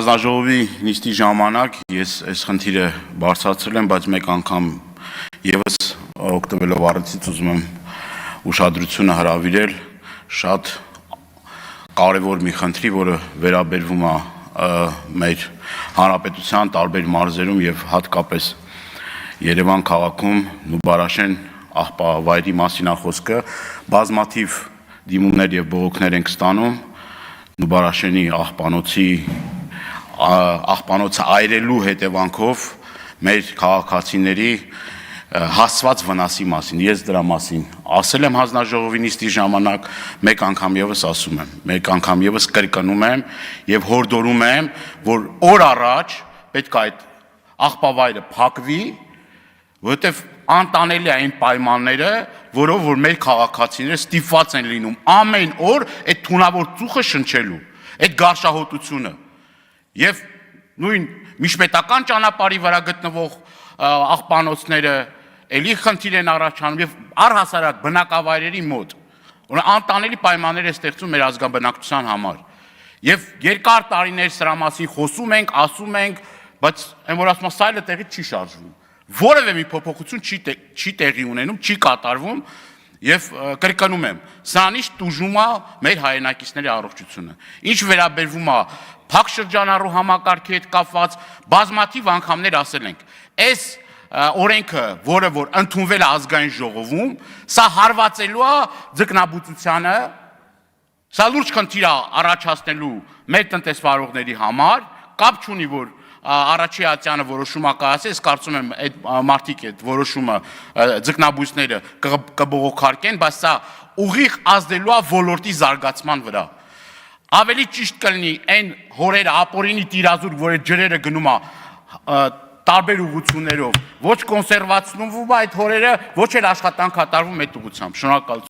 Հանձնաժողովի նիստի ժամանակ ես այս խնդիրը բարձրացրել եմ, բայց մեկ անգամ եւս օգտվելով առիթից ուզում եմ ուշադրությունը հրավիրել շատ կարևոր մի խնդրի, որը վերաբերվում է մեր հանրապետության տարբեր մարզերում եւ հատկապես Երևան քաղաքում Նուբարաշեն աղբավայրի մասին է խոսքը, բազմաթիվ դիմումներ եւ բողոքներ ենք ստանում Նուբարաշենի աղբանոցը այրելու հետևանքով մեր քաղաքացիների հասցված վնասի մասին, ես դրա մասին ասել եմ հանձնաժողովի նիստի ժամանակ, մեկ անգամ եւս ասում եմ, մեկ անգամ եւս կրկնում եմ եւ հորդորում եմ, որ օր առաջ պետք է այդ աղբավայրը փակվի, որովհետեւ անտանելի է այն պայմանները, որով որ մեր քաղաքացիները ստիպված են լինում ամեն օր այդ թունավոր ծուխը շնչելու, այդ գարշահոտությունը եւ նույն միջպետական ճանապարհի վրա գտնվող աղբանոցները էլի խնդիր են առաջանում եւ առհասարակ բնակավայրերի մոտ որ անտանելի պայմաններ է ստեղծում մեր ազգաբնակչության համար եւ երկար տարիներ սրա մասին խոսում ենք, ասում ենք, բայց այն որ ասում սայլը տեղից չի շարժվում որևէ մի փոփոխություն չի տեղի ունենում, չի կատարվում եւ կրկնում եմ, սրանից տուժում է մեր հայրենակիցների առողջությունը։ Ինչ վերաբերվում է փակ շրջանառու համակարգի հետ կապված, բազմաթիվ անգամներ ասել ենք, այս օրենքը, որը որ ընդունվել է ազգային ժողովում, սա հարվածելու է ձկնաբուծությանը, սա լուրջ խնդիր է առաջացնելու մեր տնտեսվարողների համար, կապ չունի որ Առաջի Ատյանը որոշումը կայացել, ես կարծում եմ այդ մարդիկ այդ որոշումը ձկնաբույսները կբողոքարկեն, բայց սա ուղիղ ազդելու է ոլորտի զարգացման վրա։ Ավելի ճիշտ կլինի այն հորերը ապօրինի տիրազուրկ, որ այդ ջրերը գնում է տարբեր ուղղություններով, ոչ կոնսերվացնում այդ հորերը, ոչ էլ աշխատանք կատարվում այդ ուղղությամբ։ Շնորհակալություն։